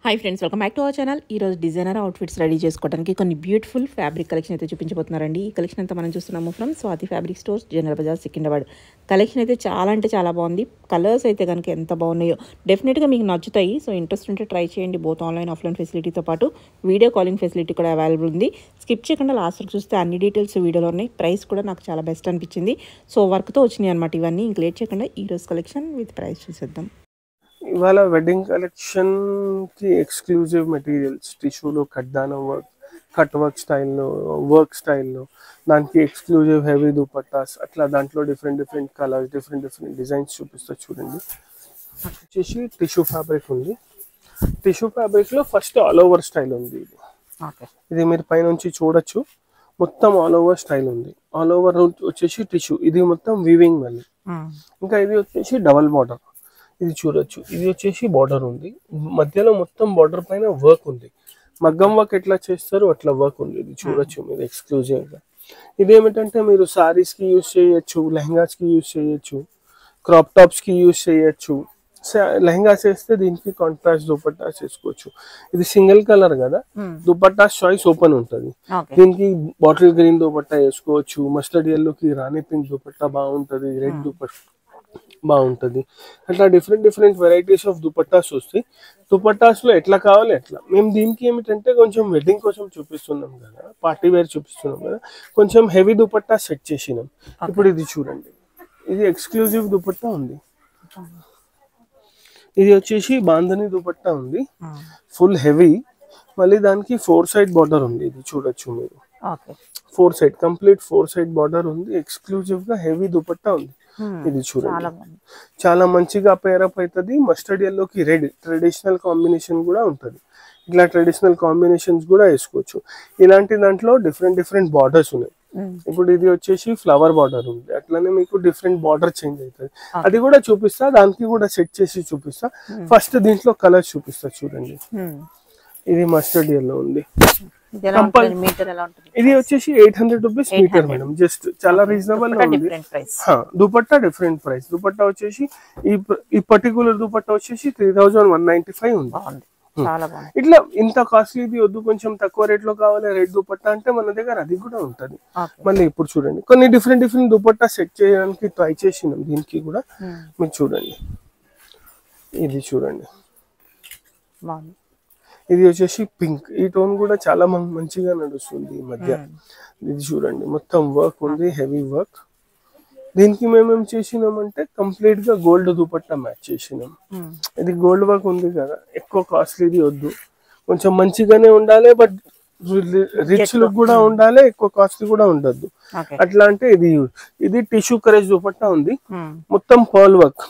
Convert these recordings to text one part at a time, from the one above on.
Hi friends, welcome back to our channel. ఈరోజు designer outfits ready చేసుకోవడానికి కొన్ని beautiful fabric collection అయితే చూపించబోతున్నారండి. ఈ కలెక్షన్ అంతా మనం చూస్తున్నాము from Swathi fabric stores, General Bazaar, Secunderabad. Collection అయితే చాలా అంటే చాలా బాగుంది. కలర్స్ అయితే కనుక ఎంత బాగున్నాయో డెఫినెట్గా మీకు నచ్చుతాయి. సో ఇంట్రెస్ట్ ఉంటే ట్రై చేయండి. బోత్ ఆన్లైన్ ఆఫ్లైన్ ఫెసిలిటీతో పాటు వీడియో కాలింగ్ ఫెసిలిటీ కూడా అవైలబుల్ ఉంది. స్కిప్ చేయకుండా లాస్ట్ వరకు చూస్తే అన్ని డీటెయిల్స్ వీడియోలో ఉన్నాయి. ప్రైస్ కూడా నాకు చాలా బెస్ట్ అనిపించింది. సో వర్క్తో వచ్చినాయి అనమాట ఇవన్నీ. ఇంక లేట్ చేయకుండా ఈరోజు కలెక్షన్ విత్ ప్రైస్ చూసేద్దాం. ఇవాళ వెడ్డింగ్ కలెక్షన్ కి ఎక్స్క్లూజివ్ మెటీరియల్స్, టిష్యూలో కట్దానం వర్క్, కట్ వర్క్ స్టైల్లో దానికి ఎక్స్క్లూజివ్ హెవీ దుపట్టాస్, అట్లా దాంట్లో డిఫరెంట్ కలర్స్, డిఫరెంట్ డిజైన్స్ చూపిస్తా చూడండి. వచ్చేసి టిష్యూ ఫ్యాబ్రిక్ ఉంది. టిష్యూ ఫ్యాబ్రిక్ లో ఫస్ట్ ఆల్ ఓవర్ స్టైల్ ఉంది. ఇది మీరు పైనుంచి చూడొచ్చు. మొత్తం ఆల్ ఓవర్ స్టైల్ ఉంది. ఆల్ ఓవర్ వచ్చేసి టిష్యూ, ఇది మొత్తం వీవింగ్ మళ్ళీ. ఇంకా ఇది వచ్చేసి డబల్ బార్డర్, ఇది చూడొచ్చు. ఇది వచ్చేసి బార్డర్ ఉంది, మధ్యలో మొత్తం బార్డర్ పైన వర్క్ ఉంది. మగ్గం వర్క్ ఎట్లా చేస్తారో అట్లా వర్క్ ఉంది. ఇది చూడొచ్చు మీరు ఎక్స్క్లూజివ్ గా. ఇదేమిటంటే మీరు సారీస్ కి యూజ్ చేయొచ్చు, లెహంగాస్ కి యూజ్ చేయొచ్చు, క్రాప్ టాప్స్ కి యూజ్ చేయొచ్చు. లెహంగాస్ వేస్తే దీనికి కాంట్రాస్ట్ దుపట్టా చేసుకోవచ్చు. ఇది సింగిల్ కలర్ కదా, దుపట్టా చాయిస్ ఓపెన్ ఉంటుంది. దీనికి బాటిల్ గ్రీన్ దుపట్టా వేసుకోవచ్చు, మస్టర్డ్ ఎల్లోకి రాణి పింక్ దుపట్టా బాగుంటది, రెడ్ దుపట్టా బాగుంటది. అట్లా డిఫరెంట్ వెరైటీస్ ఆఫ్ దుపట్టాస్ వస్తాయి. దుపట్టాస్ లో ఎట్లా కావాలి అట్లా. మేము దీనికి ఏమిటంటే కొంచెం వెడ్డింగ్ కోసం చూపిస్తున్నాం కదా, పార్టీ వేర్ చూపిస్తున్నాం కదా, కొంచెం హెవీ దుపట్టా సెట్ చేసినాం. ఇప్పుడు ఇది చూడండి, ఇది ఎక్స్క్లూజివ్ దుపట్టా ఉంది. ఇది వచ్చేసి బాంధని దుపట్టా ఉంది, ఫుల్ హెవీ. మళ్ళీ దానికి 4 సైడ్ బార్డర్ ఉంది. ఇది చూడొచ్చు మీరు, 4 సైడ్ కంప్లీట్ 4 సైడ్ బార్డర్ ఉంది. ఎక్స్క్లూజివ్ గా హెవీ దుపట్టా ఉంది. ఇది చూడండి, చాలా మంచిగా పేరప్ అవుతుంది. మస్టర్డ్ ఎల్లోకి రెడ్ ట్రెడిషనల్ కాంబినేషన్ కూడా ఉంటుంది. ఇట్లా ట్రెడిషనల్ కాంబినేషన్స్ కూడా వేసుకోవచ్చు. ఇలాంటి దాంట్లో డిఫరెంట్ బార్డర్స్ ఉన్నాయి. ఇప్పుడు ఇది వచ్చేసి ఫ్లవర్ బార్డర్ ఉంది, అట్లానే మీకు డిఫరెంట్ బార్డర్ చేంజ్ అవుతుంది. అది కూడా చూపిస్తా, దానికి కూడా సెట్ చేసి చూపిస్తా. ఫస్ట్ దీంట్లో కలర్ చూపిస్తా చూడండి. ఇది మస్టర్డ్ ఎల్లో ఉంది. ఇది వచ్చేసి 800 రూపీస్ మీటర్ మేడం. జస్ట్ చాలా రీజనబుల్ గా ఉంది. Dupatta different price. దుపట్టా వచ్చేసి ఈ పర్టికులర్ దుపట్టా వచ్చేసి 3195 ఉంది. ఇట్లా ఇంత కాస్ట్లీది వద్దు, కొంచెం తక్కువ రేట్ లో కావాలి రెడ్ దుపట్టా అంటే మన దగ్గర అది కూడా ఉంటది. మళ్ళీ ఇప్పుడు చూడండి, కొన్ని డిఫరెంట్ దుపట్టా సెట్ చేయడానికి ట్రై చేసినాం. దీనికి కూడా మీరు చూడండి, ఇది చూడండి. ఇది వచ్చేసి పింక్, ఈ టోన్ కూడా చాలా మంచిగా నడుస్తుంది ఈ మధ్య. ఇది చూడండి, మొత్తం వర్క్ ఉంది, హెవీ వర్క్. దీనికి మేమేం చేసినామంటే కంప్లీట్ గా గోల్డ్ దుపట్టా మ్యాచ్ చేసినాం. ఇది గోల్డ్ వర్క్ ఉంది కదా, ఎక్కువ కాస్ట్లీది వద్దు, కొంచెం మంచిగానే ఉండాలి, బట్ రిచ్ లుక్ కూడా ఉండాలి, ఎక్కువ కాస్ట్లీ కూడా ఉండద్దు. అట్లా అంటే ఇది టిష్యూ కరేజ్ దుపట్టా ఉంది, మొత్తం పర్ల్ వర్క్.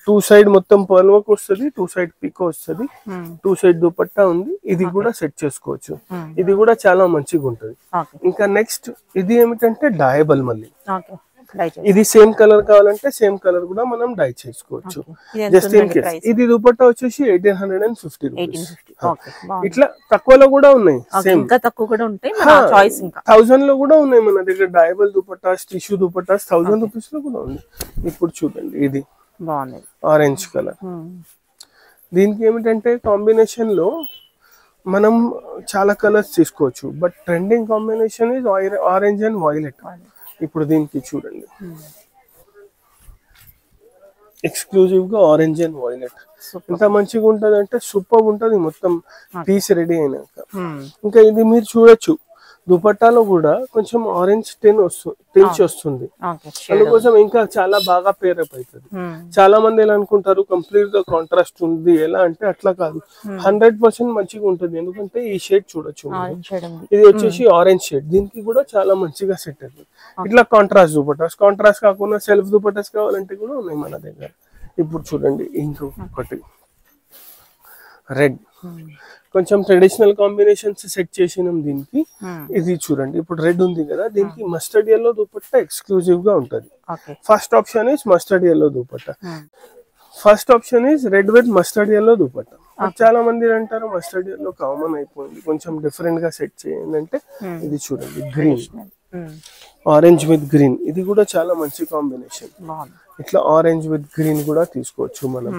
2 సైడ్ మొత్తం పర్ల్ వర్క్ వస్తుంది, 2 సైడ్ పికో వస్తుంది, 2 సైడ్ దుపట్టా ఉంది. ఇది కూడా సెట్ చేసుకోవచ్చు. ఇది కూడా చాలా మంచిగా ఉంటది. ఇంకా నెక్స్ట్ ఇది ఏమిటంటే డయబుల్. మళ్ళీ ఇది సేమ్ కలర్ కావాలంటే సేమ్ కలర్ కూడా మనం డై చేసుకోవచ్చు. Just in case. ఇది దుపట్టా వచ్చేసి 1850 రూపీస్. ఇట్లా తక్కువలో కూడా ఉన్నాయి, సేమ్ 1000 లో కూడా ఉన్నాయి మన దగ్గర. డయబుల్ దుపట్టాస్, టిష్యూ దుపట్టాస్ 1000 రూపీస్ లో కూడా ఉంది. ఇప్పుడు చూడండి, ఇది ఆరెంజ్ కలర్. దీనికి ఏమిటంటే కాంబినేషన్ లో మనం చాలా కలర్స్ తీసుకోవచ్చు, but trending combination is orange and violet. ఇప్పుడు దీనికి చూడండి, ఎక్స్క్లూజివ్ గా ఆరెంజ్ అండ్ వైలెట్. ఎంత మంచిగా ఉంటది అంటే సూపర్ ఉంటది మొత్తం పీస్ రెడీ అయినాక. ఇంకా ఇది మీరు చూడొచ్చు, దుపట్టాలో కూడా కొంచెం ఆరెంజ్ టించ్ వస్తుంది. అందుకోసం ఇంకా చాలా బాగా పేరప్ అవుతుంది. చాలా మంది ఎలా అనుకుంటారు కంప్లీట్ గా కాంట్రాస్ట్ ఉంది, ఎలా అంటే అట్లా కాదు, 100% మంచిగా ఉంటుంది. ఎందుకంటే ఈ షేడ్ చూడొచ్చు, ఇది వచ్చేసి ఆరెంజ్ షేడ్. దీనికి కూడా చాలా మంచిగా సెట్ అవుతుంది. ఇట్లా కాంట్రాస్ట్ దుపట్టాస్, కాంట్రాస్ట్ కాకుండా సెల్ఫ్ దుపట్టాస్ కావాలంటే కూడా ఉన్నాయి మన దగ్గర. ఇప్పుడు చూడండి, ఇంకొకటి రెడ్, కొంచెం ట్రెడిషనల్ కాంబినేషన్స్ సెట్ చేసినాం దీనికి. ఇది చూడండి, ఇప్పుడు రెడ్ ఉంది కదా, దీనికి మస్టర్డ్ ఎల్లో దుపట్టా ఎక్స్క్లూజివ్ గా ఉంటది. First option is mustard yellow dupatta. First option is red with mustard yellow dupatta. చాలా మంది అంటారు మస్టర్డ్ ఎల్లో కామన్ అయిపోయింది, కొంచెం డిఫరెంట్ గా సెట్ చేయండి అంటే ఇది చూడండి, గ్రీన్. ఆరెంజ్ విత్ గ్రీన్, ఇది కూడా చాలా మంచి కాంబినేషన్. బాగుంది. ఇట్లా ఆరెంజ్ విత్ గ్రీన్ కూడా తీసుకోవచ్చు మనం.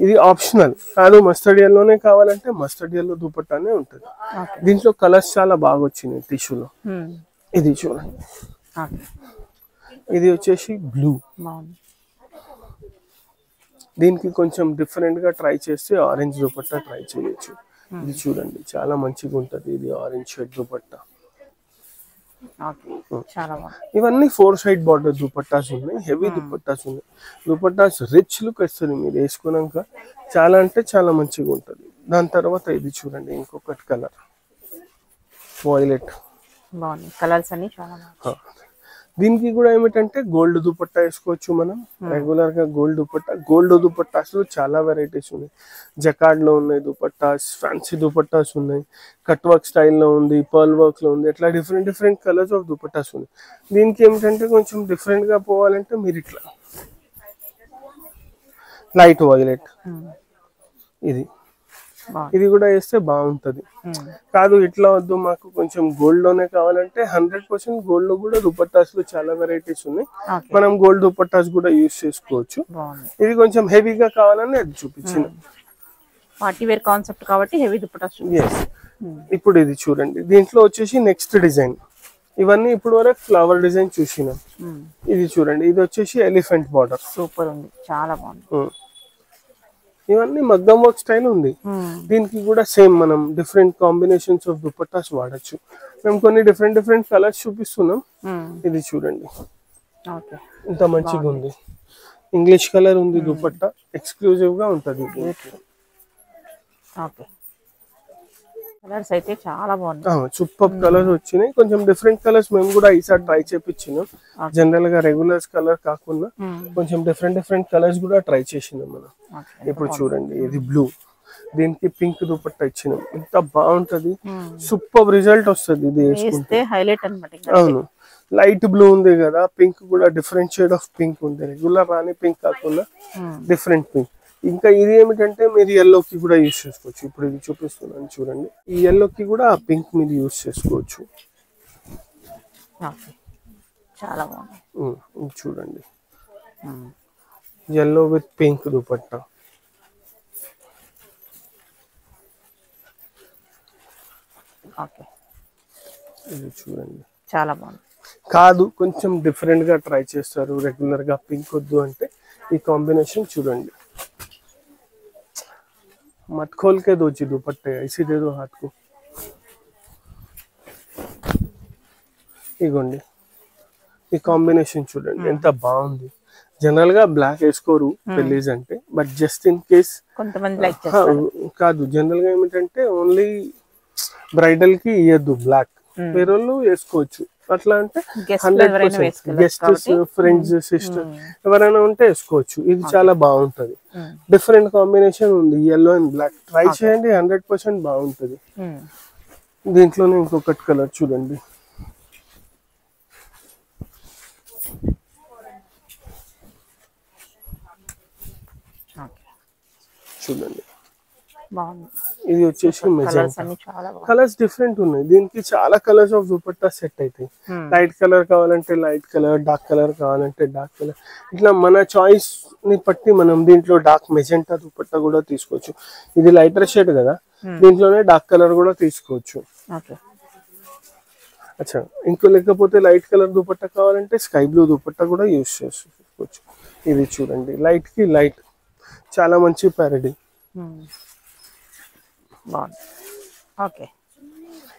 ఇది ఆప్షనల్ కాదు, మస్టర్డ్ ఎల్లోనే కావాలంటే మస్టర్డ్ ఎల్లో దుపట్టానే ఉంటుంది. దీంట్లో కలర్స్ చాలా బాగా వచ్చినాయి టిష్యూలో. ఇది చూడండి, ఇది వచ్చేసి బ్లూ. దీనికి కొంచెం డిఫరెంట్ గా ట్రై చేస్తే ఆరెంజ్ దుపట్టా ట్రై చేయొచ్చు. ఇది చూడండి, చాలా మంచిగా ఉంటది. ఇది ఆరెంజ్ షేడ్ దుపట్టా. ఇవన్నీ 4 సైడ్ బార్డర్ దుపట్టాస్ ఉన్నాయి, హెవీ దుపట్టాస్ ఉన్నాయి. దుపట్టాస్ రిచ్ లుక్ వస్తుంది మీరు వేసుకున్నాక, చాలా అంటే చాలా మంచిగా ఉంటది. దాని తర్వాత ఇది చూడండి, ఇంకొకటి కలర్ వైలెట్. కలర్స్ అన్ని చాలా. దీనికి కూడా ఏమిటంటే గోల్డ్ దుపట్టా వేసుకోవచ్చు మనం. రెగ్యులర్ గా గోల్డ్ దుపట్టా, గోల్డ్ దుపట్టాస్ లో చాలా వెరైటీస్ ఉన్నాయి. జకార్డ్ లో ఉన్నాయి దుపట్టాస్, ఫ్యాన్సీ దుపట్టాస్ ఉన్నాయి, కట్ వర్క్ స్టైల్లో ఉంది, పర్ల్ వర్క్ లో ఉంది. ఇట్లా different different colours of dupattas ఉన్నాయి. దీనికి ఏమిటంటే కొంచెం డిఫరెంట్ గా పోవాలంటే మీరు ఇట్లా లైట్ వైలెట్, ఇది కూడా వేస్తే బాగుంటది. కాదు ఇట్లా వద్దు మాకు కొంచెం గోల్డ్ లోనే కావాలంటే 100% గోల్డ్ లో కూడా దుపట్టాస్ లో చాలా వెరైటీస్ ఉన్నాయి. మనం గోల్డ్ దుపట్టాస్ కూడా యూజ్ చేసుకోవచ్చు. ఇది కొంచెం హెవీగా కావాలని అది చూపించింది. పార్టీ వేర్ కాన్సెప్ట్ కాబట్టి హెవీ దుపట్టాస్. ఇప్పుడు ఇది చూడండి, దీంట్లో వచ్చేసి నెక్స్ట్ డిజైన్. ఇవన్నీ ఇప్పుడు వరకు ఫ్లవర్ డిజైన్ చూసినాం. ఇది చూడండి, ఇది వచ్చేసి ఎలిఫెంట్ బార్డర్. సూపర్ ఉంది, చాలా బాగుంది. ఇవన్నీ మగ్గం వర్క్ స్టైల్ ఉంది. దీనికి కూడా సేమ్ మనం డిఫరెంట్ కాంబినేషన్స్ ఆఫ్ దుపట్టాస్ వాడచ్చు. మేము కొన్ని డిఫరెంట్ డిఫరెంట్ కలర్స్ చూపిస్తున్నాం. ఇది చూడండి, ఇంత మంచిగా ఉంది. ఇంగ్లీష్ కలర్ ఉంది దుపట్టా, ఎక్స్క్లూజివ్ గా ఉంటది. కలర్స్ అయితే చాలా బాగున్నాయి, సూపర్ కలర్స్ వచ్చినాయి. కొంచెం డిఫరెంట్ కలర్స్ మేము కూడా ఈసారి ట్రై చేపించినాం. జనరల్ గా రెగ్యులర్స్ కలర్ కాకుండా కొంచెం డిఫరెంట్ డిఫరెంట్ కలర్స్ కూడా ట్రై చేసినాం మనం. ఇప్పుడు చూడండి, ఇది బ్లూ, దీనికి పింక్ దుపట్టా ఇచ్చినాం. ఎంత బాగుంటది, సూపర్ రిజల్ట్ వస్తుంది ఇది వేసుకుంటే. హైలైట్ అన్నమాట. అవును, లైట్ బ్లూ ఉంది కదా, పింక్ కూడా డిఫరెంట్ షేడ్ ఆఫ్ పింక్ ఉంది. రెగ్యులర్ రాని పింక్ కాకుండా డిఫరెంట్ పింక్. ఇంకా ఇది ఏమిటంటే మీరు ఎల్లోకి కూడా యూజ్ చేసుకోవచ్చు. ఇప్పుడు ఇది చూపిస్తున్నాను చూడండి, ఈ ఎల్లోకి కూడా ఆ పింక్ మీద యూజ్ చేసుకోవచ్చు. చాలా బాగుంది. చూడండి, ఎల్లో విత్ పింక్ దుపట్టా. ఇది చూడండి, చాలా బాగుంది. కాదు కొంచెం డిఫరెంట్ గా ట్రై చేస్తారు, రెగ్యులర్ గా పింక్ వద్దు అంటే ఈ కాంబినేషన్ చూడండి. मत खोल के दो जी दुपट्टे, ऐसे दे दो हाथ को. ఇగోండి, ఈ కాంబినేషన్ చూడండి ఎంత బాగుంది. జనరల్ గా బ్లాక్ వేసుకోరు పెళ్లిస్ అంటే, బట్ జస్ట్ ఇన్ కేస్ కొంతమంది లైక్ చేస్తారు. కాదు, జనరల్ గా ఏమిటంటే ఓన్లీ బ్రైడల్ కి ఇయ్యద్దు బ్లాక్, వేరే వాళ్ళు వేసుకోవచ్చు. అట్లా అంటే 100% గెస్ట్స్, ఫ్రెండ్స్, సిస్టర్ ఎవరైనా ఉంటే వేసుకోవచ్చు. ఇది చాలా బాగుంటది. డిఫరెంట్ కాంబినేషన్ ఉంది, yellow అండ్ బ్లాక్. ట్రై చేయండి, 100% బాగుంటది. దీంట్లోనే ఇంకొకటి కలర్ చూడండి, చూడండి ఇది వచ్చేసి మెజెంటా. కలర్స్ డిఫరెంట్ ఉన్నాయి, దీనికి చాలా కలర్స్ ఆఫ్ దుపట్టా సెట్ అవుతాయి. లైట్ కలర్ కావాలంటే లైట్ కలర్, డార్క్ కలర్ కావాలంటే డార్క్ కలర్. ఇట్లా మన చాయిస్ ని బట్టి మనం దీంట్లో డార్క్ మెజెంటా దుపట్టా కూడా తీసుకోవచ్చు. ఇది లైటర్ షేడ్ కదా, దీంట్లోనే డార్క్ కలర్ కూడా తీసుకోవచ్చు. అచ్చా, ఇంకో లేకపోతే లైట్ కలర్ దుపట్టా కావాలంటే స్కై బ్లూ దుపట్టా కూడా యూజ్ చేసుకోవచ్చు. ఇది చూడండి, లైట్ కి లైట్, చాలా మంచి ప్యారడీ.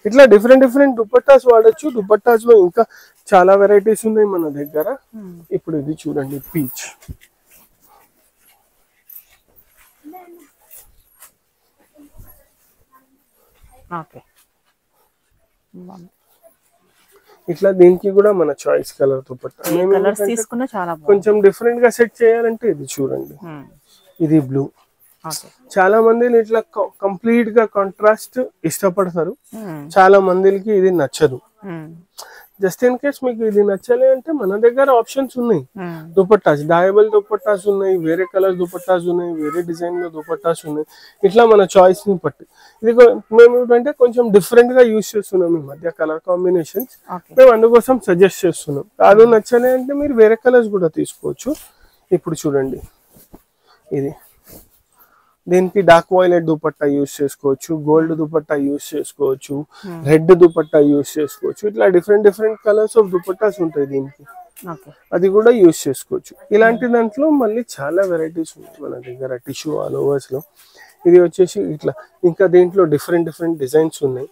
ఇట్లా డిఫరెంట్ డిఫరెంట్ దుపట్టాస్ వాడచ్చు. దుపట్టాస్ లో ఇంకా చాలా వెరైటీస్ ఉన్నాయి మన దగ్గర. ఇప్పుడు ఇది చూడండి, పీచ్. ఇట్లా దీనికి కూడా మన చాయిస్ కలర్ దుపట్టా. కొంచెం డిఫరెంట్ గా సెట్ చేయాలంటే ఇది చూడండి, ఇది బ్లూ. చాలా మంది ఇట్లా కంప్లీట్ గా కాంట్రాస్ట్ ఇష్టపడతారు, చాలా మందికి ఇది నచ్చదు. జస్ట్ ఇన్ కేస్ మీకు ఇది నచ్చలే అంటే మన దగ్గర ఆప్షన్స్ ఉన్నాయి. దుపట్టాస్ డయబుల్ దుపట్టాస్ ఉన్నాయి, వేరే కలర్ దుపట్టాస్ ఉన్నాయి, వేరే డిజైన్ లో దుపట్టాస్ ఉన్నాయి. ఇట్లా మన చాయిస్ ని బట్టి ఇది మేము ఏంటంటే కొంచెం డిఫరెంట్ గా యూజ్ చేస్తున్నాం ఈ మధ్య కలర్ కాంబినేషన్స్. మేము అందుకోసం సజెస్ట్ చేస్తున్నాం. కాదు నచ్చలే అంటే మీరు వేరే కలర్స్ కూడా తీసుకోవచ్చు. ఇప్పుడు చూడండి, ఇది దీనికి డార్క్ వైలెట్ దుపట్టా యూస్ చేసుకోవచ్చు, గోల్డ్ దుపట్టా యూస్ చేసుకోవచ్చు, రెడ్ దుపట్టా యూస్ చేసుకోవచ్చు. ఇట్లా డిఫరెంట్ కలర్స్ ఆఫ్ దుపట్టాస్ ఉంటాయి దీనికి, అది కూడా యూస్ చేసుకోవచ్చు. ఇలాంటి దాంట్లో మళ్ళీ చాలా వెరైటీస్ ఉన్నాయి మన దగ్గర టిష్యూ ఆల్ ఓవర్స్ లో. ఇది వచ్చేసి ఇట్లా, ఇంకా దీంట్లో డిఫరెంట్ డిజైన్స్ ఉన్నాయి.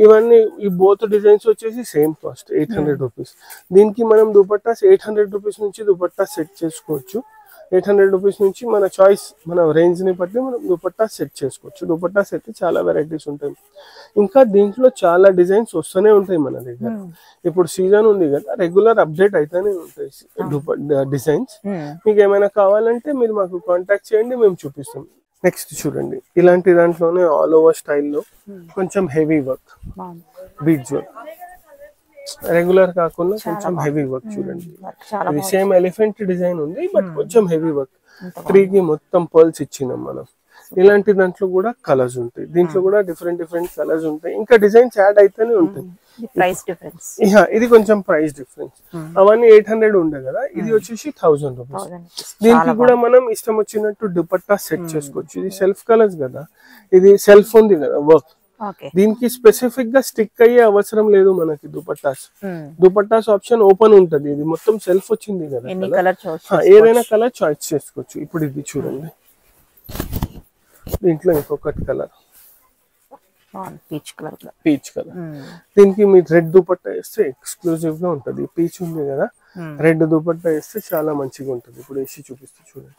ఇవన్నీ ఈ బోత్ డిజైన్స్ వచ్చేసి సేమ్ కాస్ట్ 800 రూపీస్. దీనికి మనం దుపట్టాస్ 800 రూపీస్ నుంచి దుపట్టా సెట్ చేసుకోవచ్చు. 800 రూపీస్ నుంచి మన చాయిస్, మన రేంజ్ ని బట్టి మనం దుపట్టా సెట్ చేసుకోవచ్చు. దుపట్టా సెట్ చాలా వెరైటీస్ ఉంటాయి. ఇంకా దీంట్లో చాలా డిజైన్స్ వస్తూనే ఉంటాయి మన దగ్గర. ఇప్పుడు సీజన్ ఉంది కదా, రెగ్యులర్ అప్డేట్ అయితేనే ఉంటాయి డిజైన్స్. మీకు ఏమైనా కావాలంటే మీరు మాకు కాంటాక్ట్ చేయండి, మేము చూపిస్తాం. నెక్స్ట్ చూడండి, ఇలాంటి దాంట్లోనే ఆల్ ఓవర్ స్టైల్లో కొంచెం heavy work, beads work, regular కాకుండా కొంచెం హెవీ వర్క్. చూడండి, ఇది సేమ్ ఎలిఫెంట్ డిజైన్ ఉంది, బట్ కొంచెం హెవీ వర్క్. 3 కి మొత్తం పర్ల్స్ ఇచ్చినాం మనం. ఇలాంటి దాంట్లో కూడా కలర్స్ ఉంటాయి. దీంట్లో కూడా డిఫరెంట్ కలర్స్ ఉంటాయి. ఇంకా డిజైన్స్ యాడ్ అయితేనే ఉంటాయి. ఇది కొంచెం ప్రైస్ డిఫరెన్స్. అవన్నీ 800 ఉండే కదా, ఇది వచ్చేసి 1000 రూపీస్. దీనికి కూడా మనం ఇష్టం వచ్చినట్టు దుపట్టా సెట్ చేసుకోవచ్చు. ఇది సెల్ఫ్ కలర్స్ కదా, ఇది సెల్ఫ్ ఉంది కదా వర్క్. దీనికి స్పెసిఫిక్ గా స్టిక్ అయ్యే అవసరం లేదు మనకి. దుపట్టాస్ ఆప్షన్ ఓపెన్ ఉంటది. ఇది మొత్తం సెల్ఫ్ వచ్చింది కదా, ఏదైనా కలర్ చాయిస్ చేసుకోవచ్చు. ఇప్పుడు ఇది చూడండి, దీంట్లో ఇంకొకటి కలర్ పీచ్ కలర్. దీనికి మీరు రెడ్ దుపట్టా వేస్తే ఎక్స్క్లూజివ్ గా ఉంటది. పీచ్ ఉంది కదా, రెడ్ దుపట్టా వేస్తే చాలా మంచిగా ఉంటది. ఇప్పుడు వేసి చూపిస్తే చూడండి.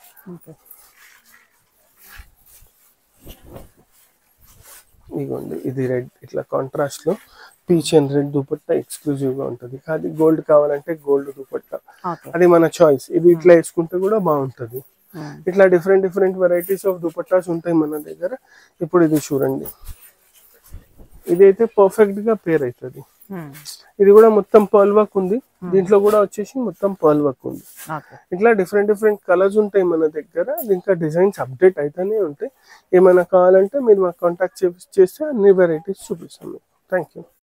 ఇదిగోండి, ఇది రెడ్, ఇట్లా కాంట్రాస్ట్ లో peach and red dupatta exclusive గా ఉంటది. అది గోల్డ్ కావాలంటే గోల్డ్ దుపట్టా, అది మన చాయిస్. ఇది ఇట్లా వేసుకుంటే కూడా బాగుంటది. ఇట్లా డిఫరెంట్ వెరైటీస్ ఆఫ్ దుపట్టాస్ ఉంటాయి మన దగ్గర. ఇప్పుడు ఇది చూడండి, ఇదైతే పర్ఫెక్ట్ గా పేర్ అవుతుంది. ఇది కూడా మొత్తం పర్ల్ వర్క్ ఉంది. దీంట్లో కూడా వచ్చేసి మొత్తం పర్ల్ వర్క్ ఉంది. ఇట్లా డిఫరెంట్ కలర్స్ ఉంటాయి మన దగ్గర. ఇంకా డిజైన్స్ అప్డేట్ అయితేనే ఉంటాయి. ఏమైనా కావాలంటే మీరు మాకు కాంటాక్ట్ చేస్తే అన్ని వెరైటీస్ చూపిస్తాం. Thank you.